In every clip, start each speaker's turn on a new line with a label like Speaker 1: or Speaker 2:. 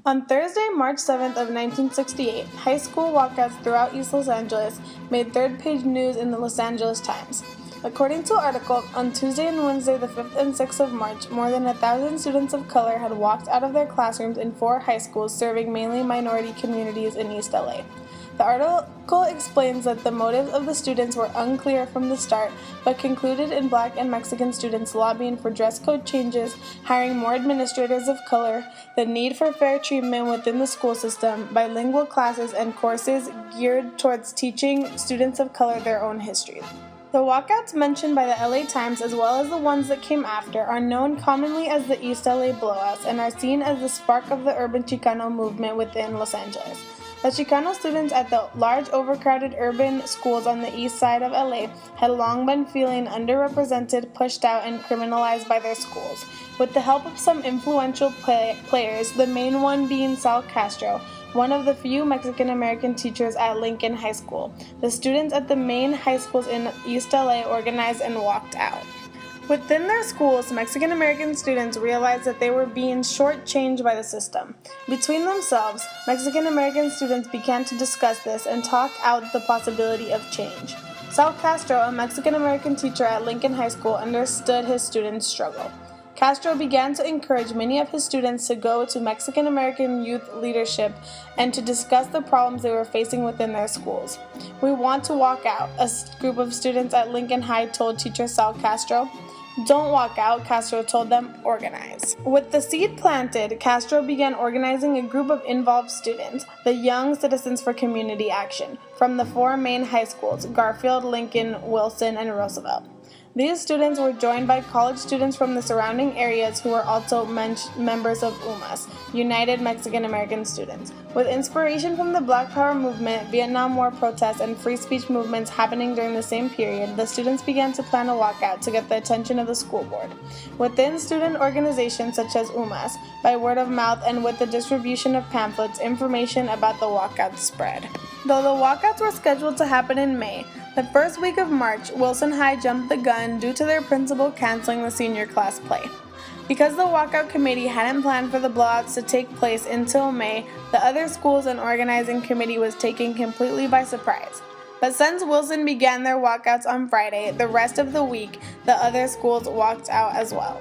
Speaker 1: On Thursday, March 7th of 1968, high school walkouts throughout East Los Angeles made third-page news in the Los Angeles Times. According to an article, on Tuesday and Wednesday, the 5th and 6th of March, more than 1,000 students of color had walked out of their classrooms in 4 high schools serving mainly minority communities in East LA. The article explains that the motives of the students were unclear from the start, but concluded in Black and Mexican students lobbying for dress code changes, hiring more administrators of color, the need for fair treatment within the school system, bilingual classes, and courses geared towards teaching students of color their own histories. The walkouts mentioned by the LA Times, as well as the ones that came after, are known commonly as the East LA Blowouts and are seen as the spark of the urban Chicano movement within Los Angeles. The Chicano students at the large overcrowded urban schools on the east side of LA had long been feeling underrepresented, pushed out, and criminalized by their schools. With the help of some influential players, the main one being Sal Castro, one of the few Mexican-American teachers at Lincoln High School, the students at the main high schools in East LA organized and walked out. Within their schools, Mexican-American students realized that they were being shortchanged by the system. Between themselves, Mexican-American students began to discuss this and talk out the possibility of change. Sal Castro, a Mexican-American teacher at Lincoln High School, understood his students' struggle. Castro began to encourage many of his students to go to Mexican-American youth leadership and to discuss the problems they were facing within their schools. "We want to walk out," a group of students at Lincoln High told teacher Sal Castro. "Don't walk out," Castro told them, "organize." With the seed planted, Castro began organizing a group of involved students, the Young Citizens for Community Action, from the 4 main high schools, Garfield, Lincoln, Wilson, and Roosevelt. These students were joined by college students from the surrounding areas who were also members of UMAS, United Mexican American Students. With inspiration from the Black Power movement, Vietnam War protests, and free speech movements happening during the same period, the students began to plan a walkout to get the attention of the school board. Within student organizations such as UMAS, by word of mouth and with the distribution of pamphlets, information about the walkout spread. Though the walkouts were scheduled to happen in May, the first week of March, Wilson High jumped the gun due to their principal canceling the senior class play. Because the walkout committee hadn't planned for the blowouts to take place until May, the other schools and organizing committee was taken completely by surprise. But since Wilson began their walkouts on Friday, the rest of the week, the other schools walked out as well.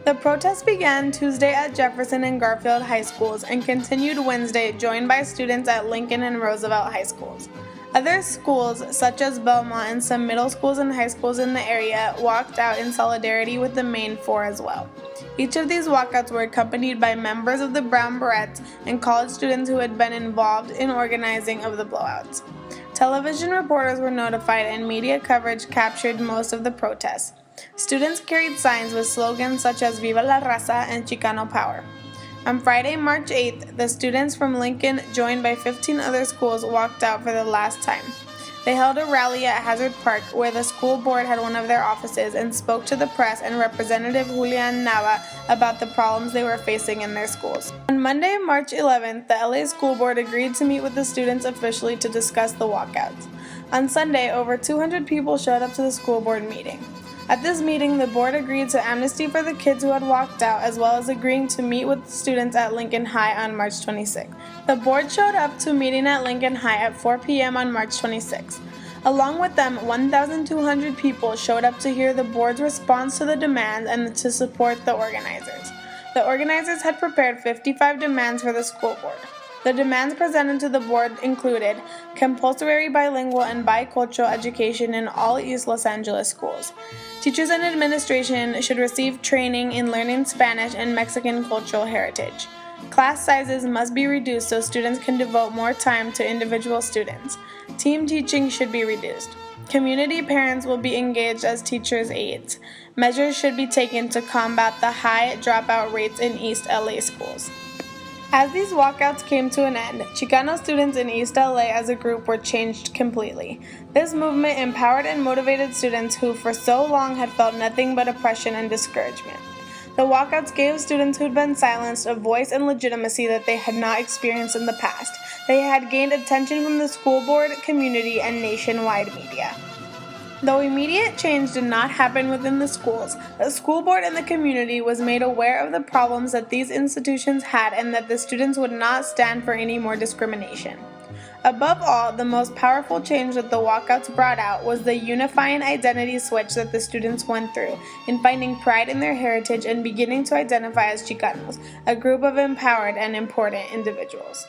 Speaker 1: The protest began Tuesday at Jefferson and Garfield high schools and continued Wednesday, joined by students at Lincoln and Roosevelt high schools. Other schools, such as Belmont and some middle schools and high schools in the area, walked out in solidarity with the main 4 as well. Each of these walkouts were accompanied by members of the Brown Berets and college students who had been involved in organizing of the blowouts. Television reporters were notified and media coverage captured most of the protests. Students carried signs with slogans such as "Viva la Raza" and "Chicano Power." On Friday, March 8th, the students from Lincoln, joined by 15 other schools, walked out for the last time. They held a rally at Hazard Park, where the school board had one of their offices, and spoke to the press and Representative Julian Nava about the problems they were facing in their schools. On Monday, March 11th, the LA School Board agreed to meet with the students officially to discuss the walkouts. On Sunday, over 200 people showed up to the school board meeting. At this meeting, the board agreed to amnesty for the kids who had walked out, as well as agreeing to meet with the students at Lincoln High on March 26th. The board showed up to a meeting at Lincoln High at 4 p.m. on March 26th. Along with them, 1,200 people showed up to hear the board's response to the demands and to support the organizers. The organizers had prepared 55 demands for the school board. The demands presented to the board included compulsory bilingual and bicultural education in all East Los Angeles schools. Teachers and administration should receive training in learning Spanish and Mexican cultural heritage. Class sizes must be reduced so students can devote more time to individual students. Team teaching should be reduced. Community parents will be engaged as teachers' aides. Measures should be taken to combat the high dropout rates in East LA schools. As these walkouts came to an end, Chicano students in East LA as a group were changed completely. This movement empowered and motivated students who for so long had felt nothing but oppression and discouragement. The walkouts gave students who'd been silenced a voice and legitimacy that they had not experienced in the past. They had gained attention from the school board, community, and nationwide media. Though immediate change did not happen within the schools, the school board and the community was made aware of the problems that these institutions had and that the students would not stand for any more discrimination. Above all, the most powerful change that the walkouts brought out was the unifying identity switch that the students went through in finding pride in their heritage and beginning to identify as Chicanos, a group of empowered and important individuals.